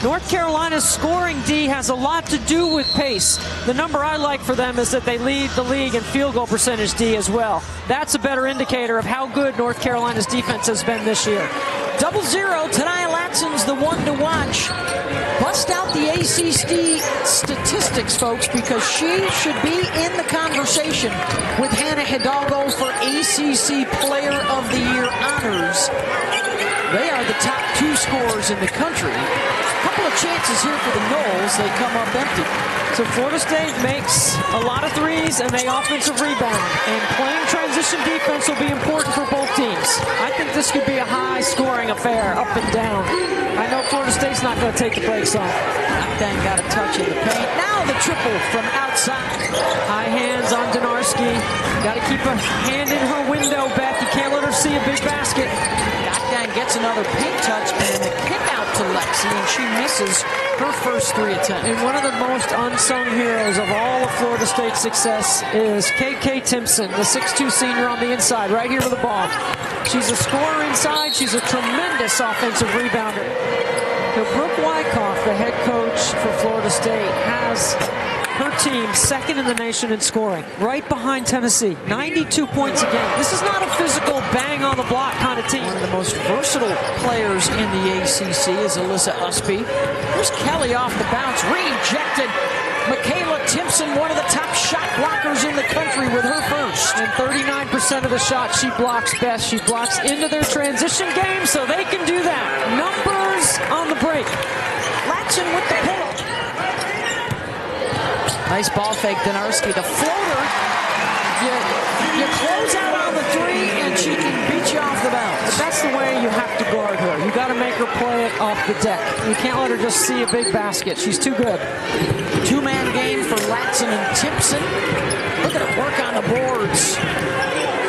North Carolina's scoring D has a lot to do with pace. The number I like for them is that they lead the league in field goal percentage D as well. That's a better indicator of how good North Carolina's defense has been this year. 0-0, Ta'Niya Latson's the one to watch. Bust out the ACC statistics, folks, because she should be in the conversation with Hannah Hidalgo for ACC Player of the Year honors. They are the top 2 scorers in the country. Couple of chances here for the Noles. They come up empty. So Florida State makes a lot of threes and they offensive rebound. And playing transition defense will be important for both teams. I think this could be a high-scoring affair, up and down. I know Florida State's not going to take the brakes off. Then got a touch in the paint. Now the triple from outside. High hands on Donarski. Got to keep a hand in her window, Beth. You can't let her see a big basket. Gakdan gets another paint touch and a kick out to Lexi, and she misses her first 3 attempts. And one of the most unsung heroes of all of Florida State's success is KK Timpson, the 6'2 senior on the inside, right here with the ball. She's a scorer inside. She's a tremendous offensive rebounder. Now, Brooke Wyckoff, the head coach for Florida State, has her team second in the nation in scoring, right behind Tennessee. 92 points a game. This is not a physical bang on the block kind of team. One of the most versatile players in the ACC is Alyssa Usby. Here's Kelly off the bounce, rejected. Makayla Timpson, one of the top shot blockers in the country with her first. And 39% of the shots she blocks best. She blocks into their transition game, so they can do that. Numbers on the break. Latson with the pull-up. Nice ball fake, Donarski. The floater. You close out on the 3, and she can beat you off the bounce. But that's the way you have to guard her. You got to make her play it off the deck. You can't let her just see a big basket. She's too good. 2-man game for Latson and Timpson. Look at her work on the boards.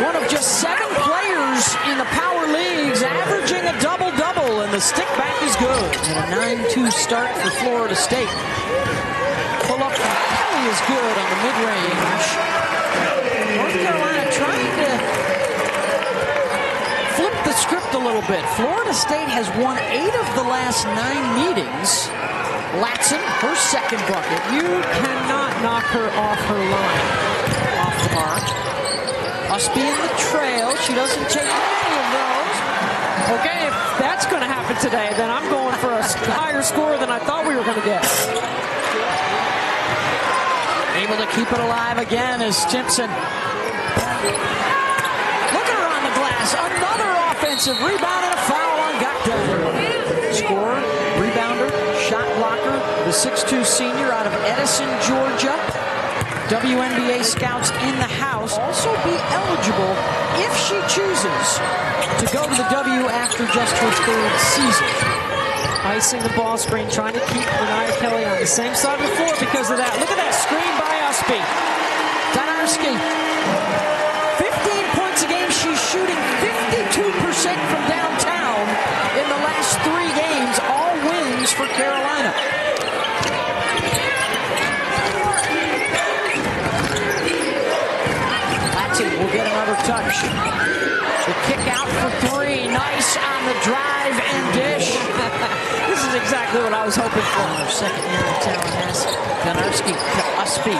One of just 7 players in the power leagues averaging a double-double, and the stick back is good. And a 9-2 start for Florida State. Pull up from Kelly is good on the mid-range. North Carolina trying to flip the script a little bit. Florida State has won 8 of the last 9 meetings. Latson, her second bucket. You cannot knock her off her line. Off the mark. Usby in the trail. She doesn't take any of those. Okay, if that's going to happen today, then I'm going for a higher score than I thought we were going to get. Able to keep it alive again is Timpson. Look at her on the glass. Another offensive rebound and a foul on Gakdan. Scorer, rebounder, shot blocker, the 6'2 senior out of Edison, Georgia. WNBA scouts in the house. Also be eligible if she chooses to go to the W after just her 3rd season. Icing the ball screen, trying to keep Ta'Niya Kelly on the same side of the floor because of that. Look at that screen by Usby. Donarski, 15 points a game. She's shooting 52% from downtown in the last 3 games. All wins for Carolina. Latson will get another touch. The kick out for 3. Nice on the drive and dish. This is exactly what I was hoping for. Our second year in Tallahassee. Donarski to Usby.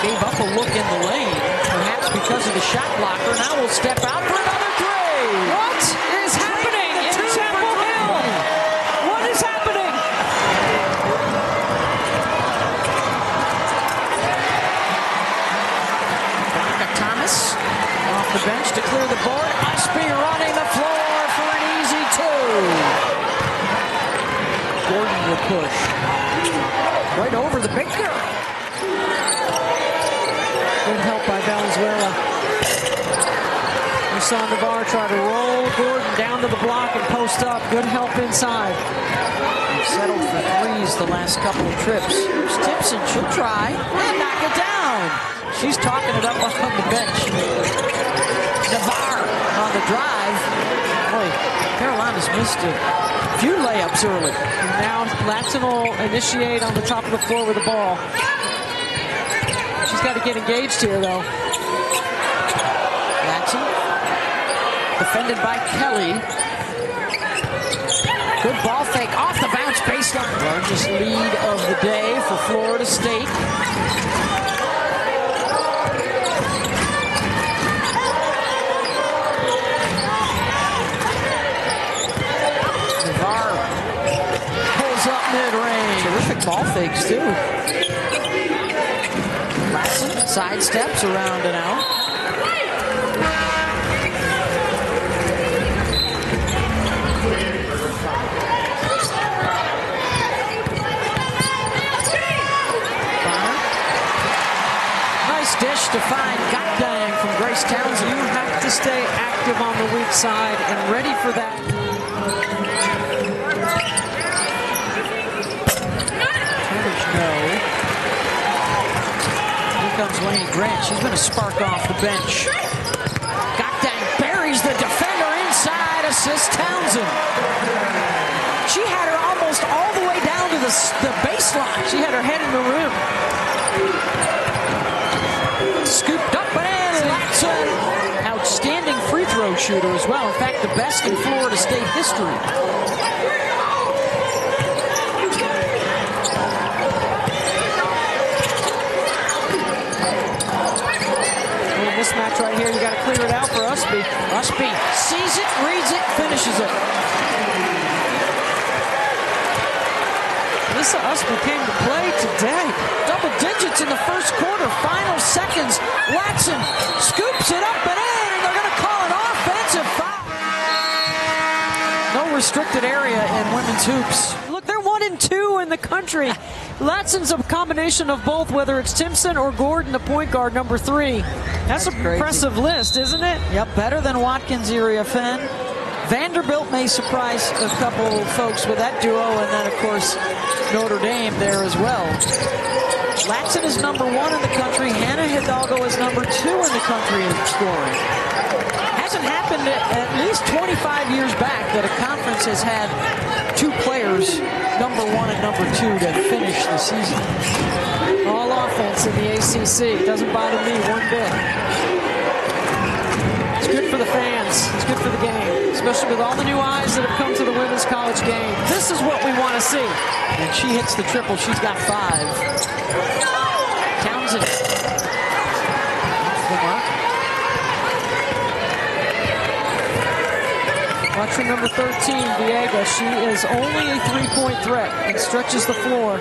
Gave up a look in the lane, perhaps because of the shot blocker. Now will step out for another 3. What is happening in Chapel Hill? What is happening? Thomas off the bench to clear the board. Usby running the floor for an easy 2. Gordon will push. Right over the big girl. Good help by Valenzuela. We saw Navarre try to roll Gordon down to the block and post up. Good help inside. They've settled for 3s the last couple of trips. Here's Timpson. She'll try and knock it down. She's talking it up on the bench. Navarre on the drive. Boy, Carolina's missed a few layups early. And now Latson will initiate on the top of the floor with the ball. She's got to get engaged here, though. Latson, defended by Kelly. Good ball fake off the bounce baseline. first lead of the day for Florida State. Navarre pulls up mid-range. Terrific ball fakes, too. Latson sidesteps around and out. Dish to find Gotdang from Grace Townsend. You have to stay active on the weak side and ready for that. No. Here comes Lainey Grant. She's going to spark off the bench. Gotdang buries the defender inside, assists Townsend. She had her almost all the way down to the baseline. She had her head in the rim. Scooped up and in, Latson. Outstanding free throw shooter as well. In fact, the best in Florida State history. In this match right here, you got to clear it out for Usby. Usby sees it, reads it, finishes it. Lisa Usby came to play today. Double digits in the first quarter. Final seconds. Latson scoops it up and in, and they're going to call an offensive foul. No restricted area in women's hoops. Look, they're 1-2 in the country. Latson's a combination of both, whether it's Timpson or Gordon, the point guard, number 3. That's an impressive list, isn't it? Yep, better than Watkins, Iria Fenn. Vanderbilt may surprise a couple folks with that duo, and then, of course, Notre Dame there as well. Latson is number 1 in the country. Hannah Hidalgo is number 2 in the country in scoring. Hasn't happened at least 25 years back that a conference has had 2 players, number 1 and number 2, to finish the season. All offense in the ACC. Doesn't bother me one bit. It's good for the fans. It's good for the game, especially with all the new eyes that have come to the women's college game. This is what we want to see. And she hits the triple. She's got 5. Townsend. Off the mark. Watching number 13, Viega. She is only a 3-point threat and stretches the floor.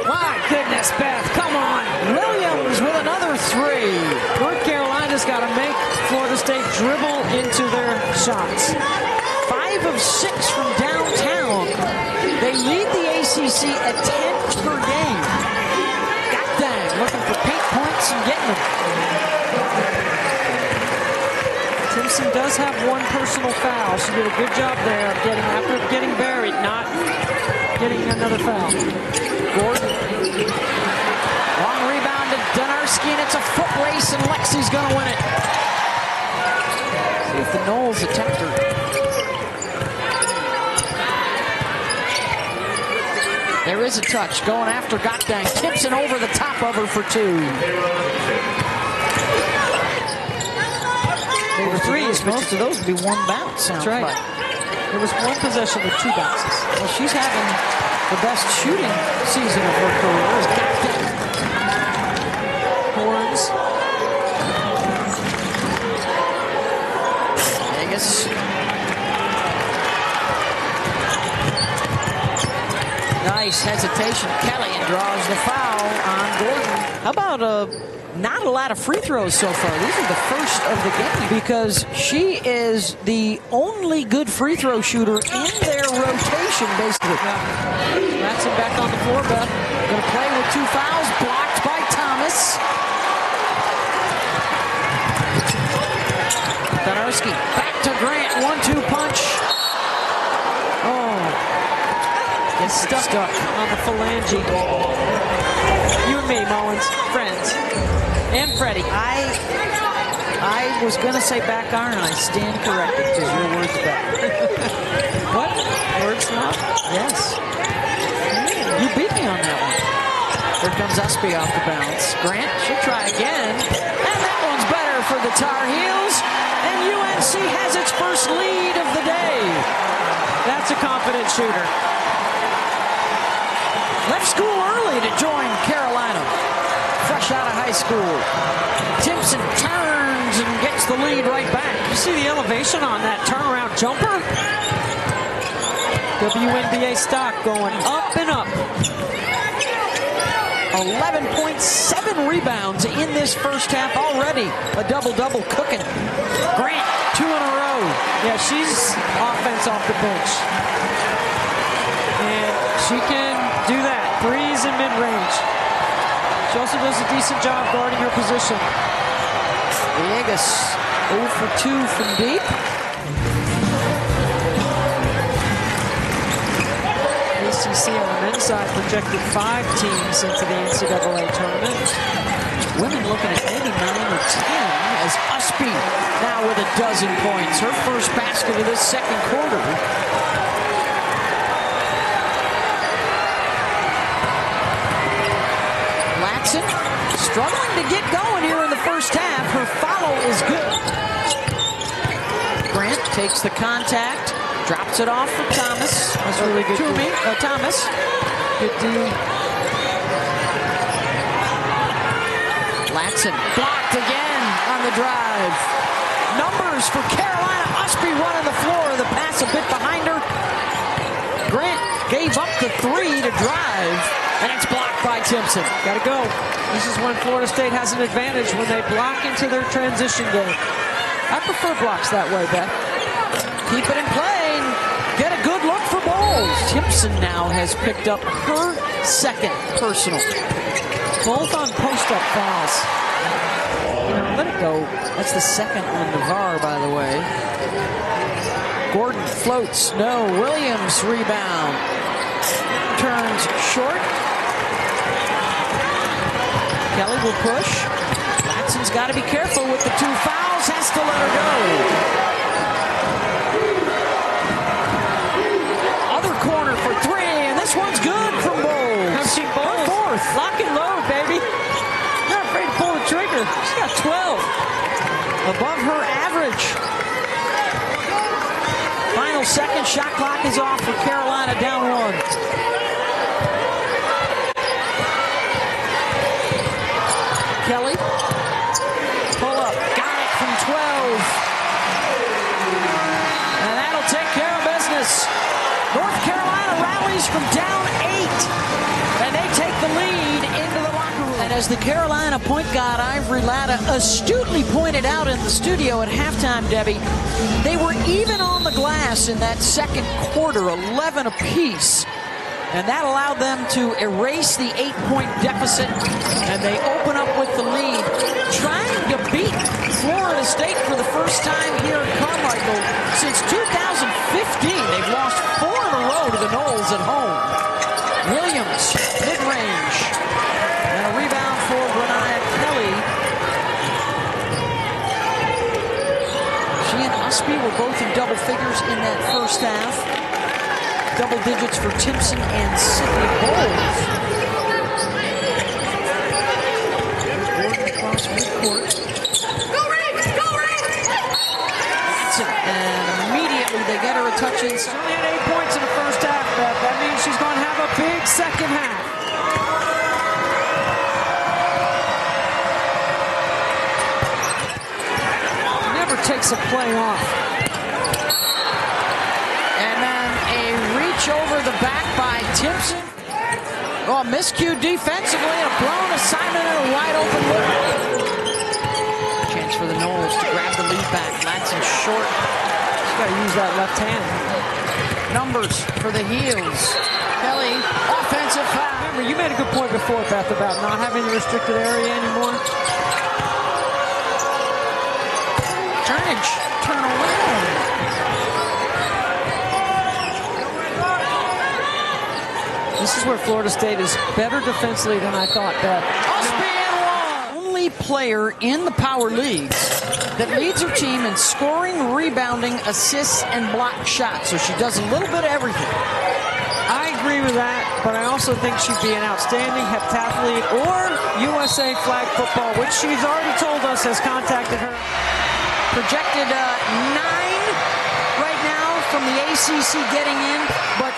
My goodness, Beth, come on. Williams with another 3. North Carolina's got to make Florida State dribble into their shots. 5 of 6 from downtown. They lead the ACC at 10 per game. Gotdang looking for paint points and getting them. Timpson does have 1 personal foul. She did a good job there of after getting buried, not getting another foul. Gordon. Long rebound to Donarski, and it's a foot race, and Lexi's going to win it. See if the Noles attacked her. There is a touch going after Gotdang. Timpson over the top of her for 2. There were 3s. Most of those would be 1 bounce. That's right. Like. There was 1 possession with 2 bounces. Well, she's having the best shooting season of her career. Is Gotdang. Horns. Vegas. Nice hesitation. Kelly draws the foul on Gordon. How about not a lot of free throws so far? These are the first of the game because she is the only good free throw shooter in their rotation, basically. Latson back on the floor, Beth. Going to play with 2 fouls, blocked by Thomas. Donarski back to Grant, 1-2 punch. Oh, gets stuck on the phalange. You and me, Mullins, friends, and Freddie. I was going to say back iron, and I stand corrected because your words back. What? Words not? Yes. You beat me on that one. Here comes Usby off the bounce. Grant, she'll try again. And that one's better for the Tar Heels. And UNC has its first lead of the day. That's a confident shooter. school early to join Carolina. Fresh out of high school. Timpson turns and gets the lead right back. You see the elevation on that turnaround jumper? WNBA stock going up and up. 11.7 rebounds in this first half already. A double-double cooking. Grant, 2 in a row. Yeah, she's offense off the bench. And she can do that. Threes and mid-range. She also does a decent job guarding her position. Villegas 0 for 2 from deep. ACC on the men's side projected 5 teams into the NCAA tournament. Women looking at maybe 9 or 10 as Usby now with a dozen points. Her first basket of this second quarter. Latson struggling to get going here in the first half. Her follow is good. Grant takes the contact, drops it off for Thomas. That's really good. Thomas. Good D. Latson blocked again on the drive. Numbers for Carolina. Usby running the floor. The pass a bit behind her. Grant gave up the 3 to drive, and it's blocked by Timpson. Got to go. This is when Florida State has an advantage, when they block into their transition game. I prefer blocks that way, Beth. Keep it in play. Get a good look for Bowles. Timpson now has picked up her second personal. Both on post-up fouls. Let it go. That's the second on Navarre, by the way. Gordon floats. No. Williams rebound. Turns short. Kelly will push. Latson's got to be careful with the 2 fouls. Has to let her go. Other corner for 3, and this one's good from Bowles. I've seen Bowles. Fourth. Lock and load, baby. Not afraid to pull the trigger. She's got 12. Above her average. Final second. Shot clock is off for Carolina, down 1. Kelly. Pull up. Got it from 12. And that'll take care of business. North Carolina rallies from down 8. And they take the lead into the locker room. And as the Carolina point guard, Ivory Latta, astutely pointed out in the studio at halftime, Debbie, they were even on the glass in that second quarter, 11 apiece. And that allowed them to erase the 8-point deficit, and they open up with the lead, trying to beat Florida State for the first time here at Carmichael since 2015. They've lost 4 in a row to the Noles at home. Williams, mid-range, and a rebound for Renaya Kelly. She and Usby were both in double figures in that first half. Double digits for Timpson and Sydney Bowles. Gordon across midcourt. Latson, and immediately they get her a touch inside. She only had 8 points in the first half, Beth. That means she's going to have a big second half. Never takes a play off. Over the back by Timpson. Oh, miscue defensively, a blown assignment and a wide open look. Chance for the Noles to grab the lead back. Latson short. She's got to use that left hand. Numbers for the Heels. Kelly, offensive foul. Remember, you made a good point before, Beth, about not having the restricted area anymore. Turnage, turn around. This is where Florida State is better defensively than I thought, Beth. Only player in the power leagues that leads her team in scoring, rebounding, assists, and block shots. So she does a little bit of everything. I agree with that, but I also think she'd be an outstanding heptathlete or USA flag football, which she's already told us has contacted her. Projected 9 right now from the ACC getting in, but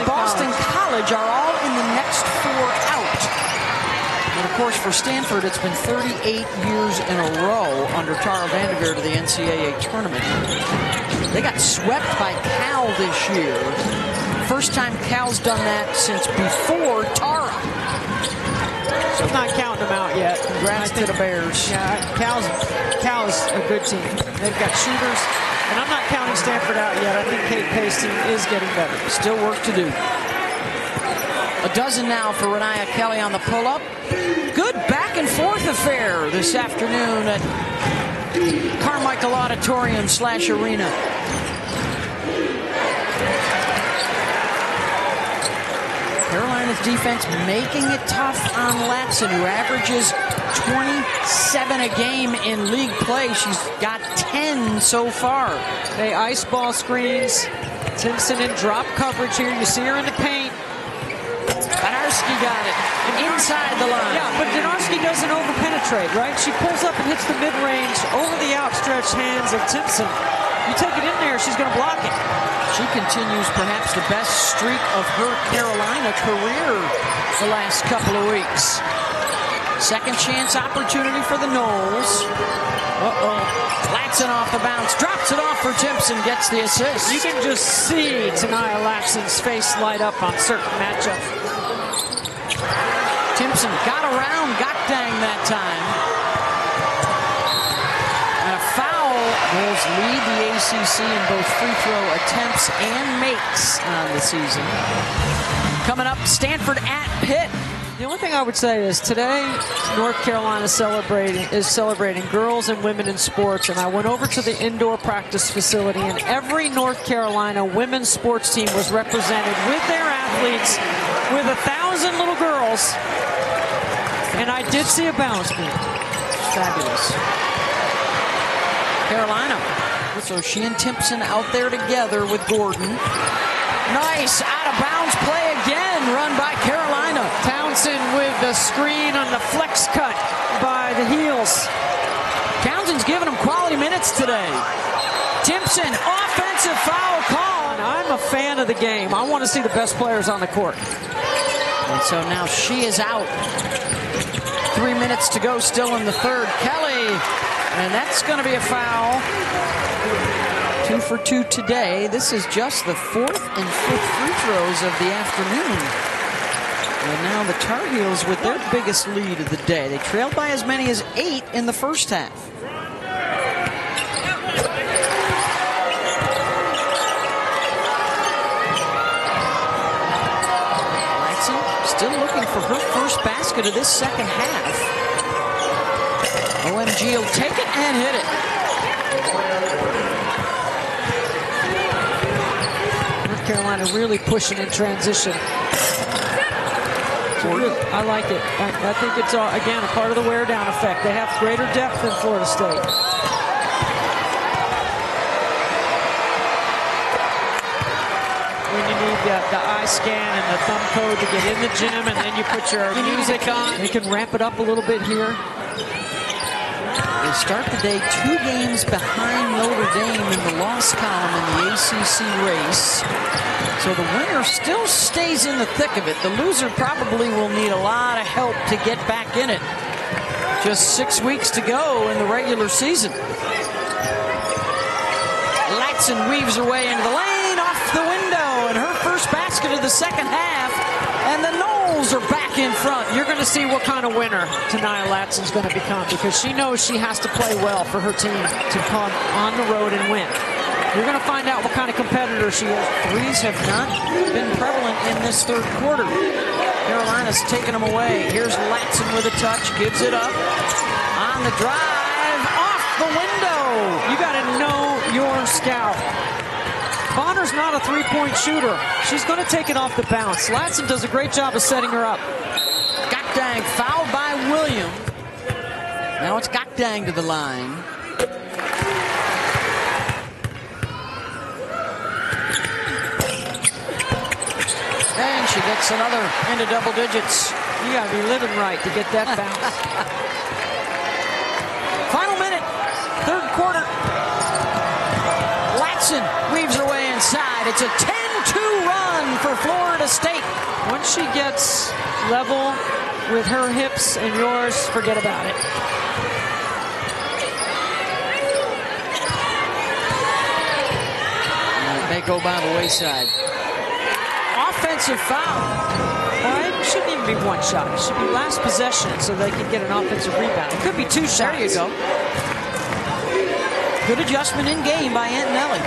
Boston College are all in the next 4 course, for Stanford, it's been 38 years in a row under Tara Vanderveer to the NCAA tournament. They got swept by Cal this year. First time Cal's done that since before Tara. So I'm not counting them out yet. Congrats to the Bears. Yeah, Cal's a good team. They've got shooters, and I'm not counting Stanford out yet. I think Kate Pace's team is getting better. Still work to do. A dozen now for Renaya Kelly on the pull-up. Good back and forth affair this afternoon at Carmichael Auditorium / Arena. Carolina's defense making it tough on Latson, who averages 27 a game in league play. She's got 10 so far. They ice ball screens. Timpson in drop coverage here. You see her in the paint. Dinarski got it inside the line. Yeah, but Dinarski doesn't over-penetrate, right? She pulls up and hits the mid-range over the outstretched hands of Timpson. You take it in there, she's going to block it. She continues perhaps the best streak of her Carolina career the last couple of weeks. Second chance opportunity for the Noles. Latson off the bounce, drops it off for Timpson, gets the assist. You can just see Ta'Niya Latson's face light up on certain matchups. Timpson got around Gakdang that time. And a foul. Noles lead the ACC in both free throw attempts and makes on the season. Coming up, Stanford at Pitt. The only thing I would say is today, North Carolina is celebrating girls and women in sports, and I went over to the indoor practice facility, and every North Carolina women's sports team was represented with their athletes, with 1,000 little girls, and I did see a bounce beam. Fabulous. Carolina. So she and Timpson out there together with Gordon. Nice out of bounds play again, run by Carolina. Townsend with the screen on the flex cut by the heels. Townsend's giving them quality minutes today. Timpson, offensive foul call. I'm a fan of the game. I want to see the best players on the court. And so now she is out. 3 minutes to go still in the third. Kelly, and that's going to be a foul. 2 for 2 today. This is just the 4th and 5th free throws of the afternoon. And now the Tar Heels with their biggest lead of the day. They trailed by as many as 8 in the first half. Latson still looking for her first basket of this second half. OMG will take it and hit it. Carolina really pushing in transition. I like it. I think it's, again, a part of the wear-down effect. They have greater depth than Florida State. When you need the eye scan and the thumb code to get in the gym, and then you put your music on. You can ramp it up a little bit here. They start the day 2 games behind Notre Dame in the loss column in the ACC race. So the winner still stays in the thick of it. The loser probably will need a lot of help to get back in it. Just 6 weeks to go in the regular season. Latson weaves her way into the lane, off the window, and her first basket of the second half. And the Noles are back in front. You're going to see what kind of winner Ta'Niya Latson's going to become, because she knows she has to play well for her team to come on the road and win. You're going to find out what kind of competitor she is. Threes have not been prevalent in this third quarter. Carolina's taking them away. Here's Latson with a touch, gives it up. On the drive, off the window. You got to know your scout. Bonner's not a three-point shooter. She's going to take it off the bounce. Latson does a great job of setting her up. Gakdang fouled by William. Now it's Gakdang to the line. And she gets another into double digits. You got to be living right to get that bounce. Final minute, third quarter. Latson weaves her way inside. It's a 10-2 run for Florida State. Once she gets level with her hips and yours, forget about it. They go by the wayside. Offensive foul. Well, it shouldn't even be one shot. It should be last possession so they can get an offensive rebound. It could be two shots. There you go. Good adjustment in game by Antonelli.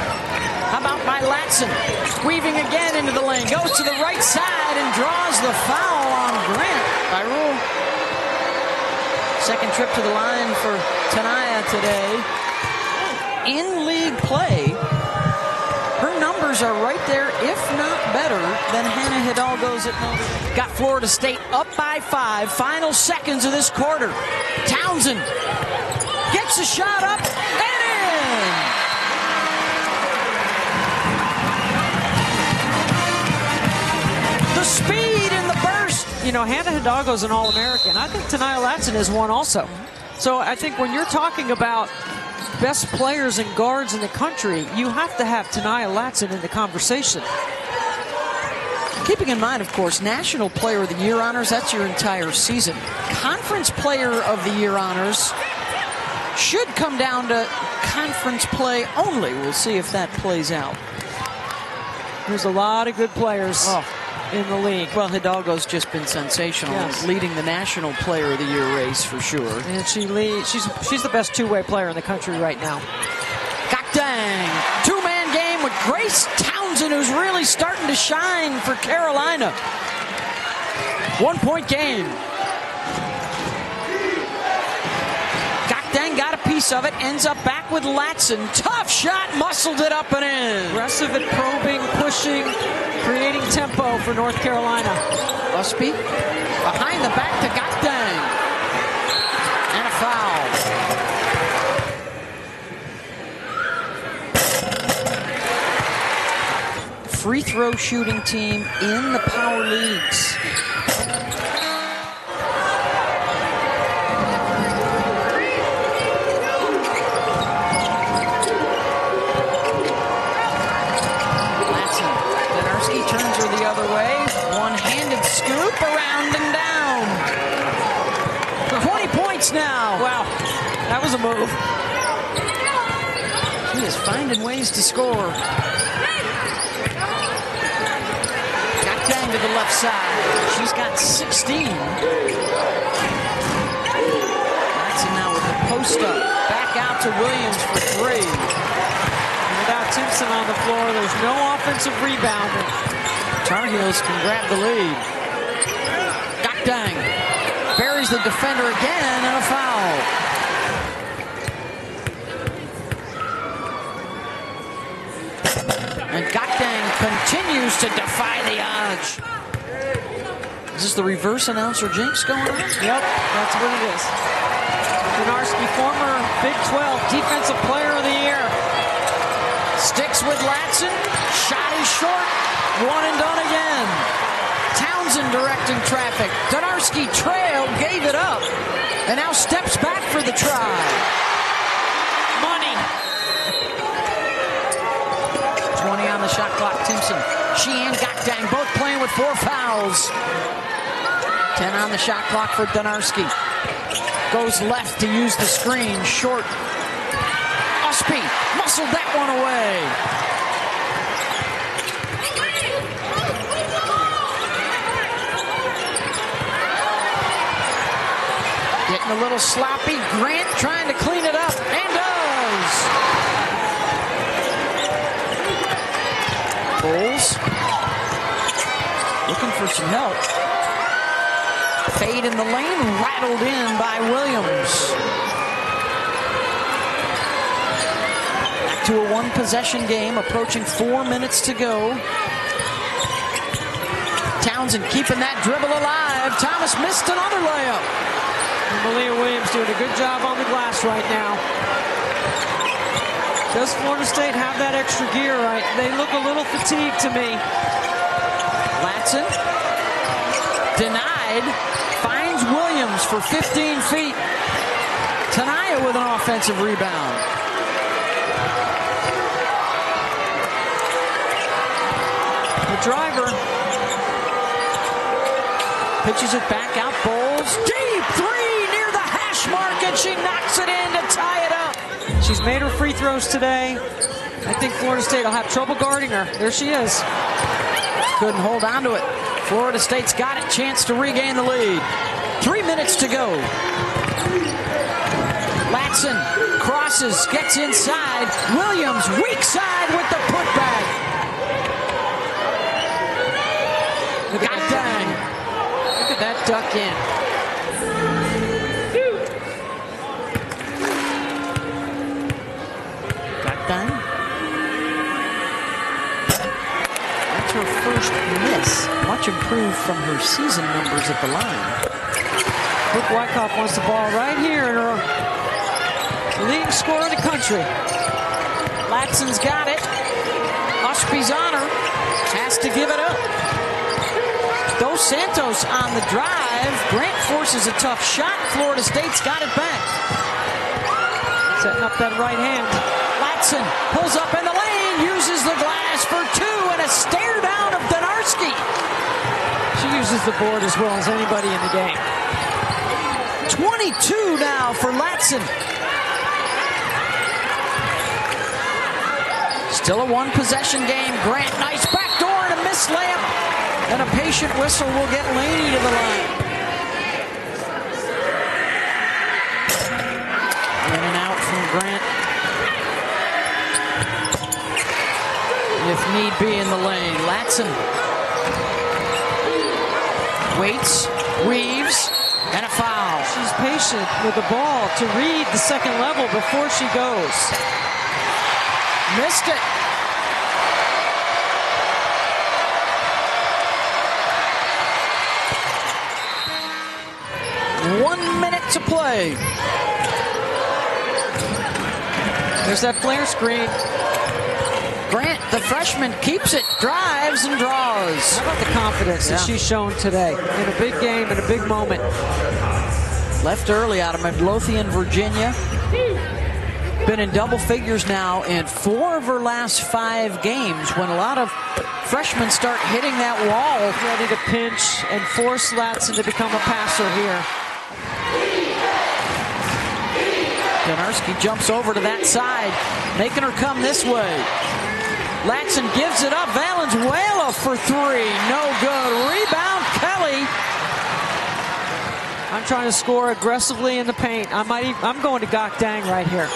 How about by Latson? Weaving again into the lane. Goes to the right side and draws the foul on Grant by rule. Second trip to the line for Ta'Niya today. In league play, her numbers are right there, if not better, than Hannah Hidalgo's at Notre Dame. Got Florida State up by 5. Final seconds of this quarter. Townsend gets a shot up and in. The speed and the burst. You know, Hannah Hidalgo's an All-American. I think Ta'Niya Latson is one also. So I think when you're talking about best players and guards in the country, you have to have Ta'Niya Latson in the conversation. Keeping in mind, of course, National Player of the Year honors, that's your entire season. Conference Player of the Year honors should come down to conference play only. We'll see if that plays out. There's a lot of good players in the league. Well, Hidalgo's just been sensational, leading the National Player of the Year race for sure. And she's the best two-way player in the country right now. Gakdang, two-man game with Grace Townsend, who's really starting to shine for Carolina. 1-point game. Gakdang got a piece of it, ends up back with Latson. Tough shot, muscled it up and in. Aggressive at probing, pushing, creating tempo for North Carolina. Usby behind the back to Gakdang. And a foul. Free throw shooting team in the power leagues. Scoop around and down. 20 points now. Wow, that was a move. She is finding ways to score. Gakdang to the left side. She's got 16. Latson now with the post up. Back out to Williams for 3. And without Timpson on the floor, there's no offensive rebounding. Tar Heels can grab the lead. Gakdang buries the defender again and a foul. And Gakdang continues to defy the odds. Is this the reverse announcer jinx going on? Yep, that's what it is. Donarski, former Big 12 Defensive Player of the Year. Sticks with Latson. Shot is short. One and done again. Townsend directing traffic. Donarski trailed, gave it up, and now steps back for the try. Money. 20 on the shot clock, Timpson. She and Gakdang both playing with 4 fouls. 10 on the shot clock for Donarski. Goes left to use the screen. Short. Usby muscled that one away. Getting a little sloppy. Grant trying to clean it up, and does. Bulls looking for some help. Fade in the lane, rattled in by Williams. Back to a one-possession game, approaching 4 minutes to go. Townsend keeping that dribble alive. Thomas missed another layup. And Malea Williams doing a good job on the glass right now. Does Florida State have that extra gear right? They look a little fatigued to me. Latson denied, finds Williams for 15 feet. Ta'Niya with an offensive rebound. The driver pitches it back out. Bowles Williams, deep three near the hash mark, and she knocks it in to tie it up. She's made her free throws today. I think Florida State will have trouble guarding her. There she is. Couldn't hold on to it. Florida State's got a chance to regain the lead. 3 minutes to go. Latson crosses, gets inside. Williams, weak side with the putback. God dang. Look at that duck in. God dang. That's her first miss. Much improved from her season numbers at the line. Brooke Wyckoff wants the ball right here in her leading scorer in the country. Latson's got it. Ushby's on her. Has to give it up. Dos Santos on the drive. Grant forces a tough shot. Florida State's got it back. Setting up that right hand. Latson pulls up in the lane. Uses the glass for two. And a stare down of Donarski. She uses the board as well as anybody in the game. 22 now for Latson. Still a one-possession game. Grant, nice backdoor and a missed layup. And a patient whistle will get Laney to the line. In and out from Grant. If need be in the lane. Latson waits, weaves, and a foul. She's patient with the ball to read the second level before she goes. Missed it. One minute to play. There's that flare screen. Grant, the freshman, keeps it, drives and draws. How about the confidence that she's shown today in a big game, in a big moment? Left early out of Midlothian, Virginia. Been in double figures now in 4 of her last 5 games when a lot of freshmen start hitting that wall. Ready to pinch and force Latson to become a passer here. Donarski jumps over to that side, making her come this way. Latson gives it up. Valenzuela for 3. No good. Rebound, Kelly. I'm trying to score aggressively in the paint. I'm going to Gok Dang right here.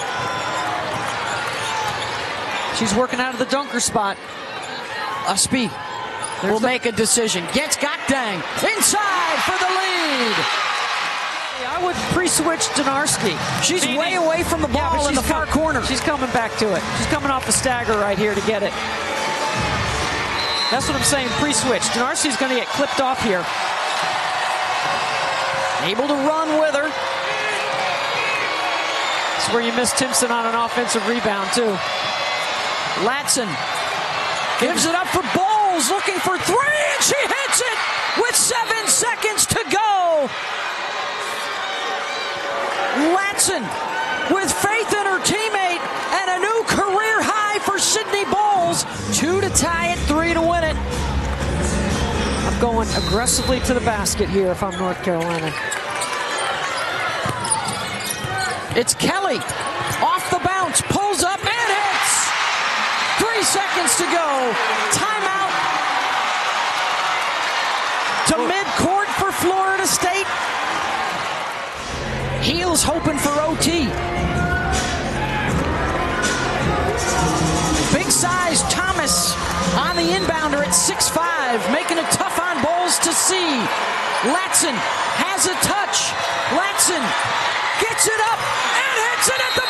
She's working out of the dunker spot. Ushby will make a decision. Gets Gok Dang inside for the lead. I would pre-switch Donarski. She's way away from the ball in the far corner. She's coming back to it. She's coming off a stagger right here to get it. That's what I'm saying, pre-switch. Donarski's going to get clipped off here. Able to run with her. That's where you miss Timpson on an offensive rebound, too. Latson gives it up for Bowles, looking for 3, and she hits it with 7 seconds to go. Latson with faith in her teammate and a new career high for Sydney Bowles. 2 to tie it, 3 to win it. I'm going aggressively to the basket here if I'm North Carolina. It's Kelly off the bounce, pulls up and hits. 3 seconds to go. Timeout to midcourt for Florida State. Heels hoping for OT. Big size Thomas on the inbounder at 6'5", making it tough on Bowles to see. Latson has a touch. Latson gets it up and hits it at the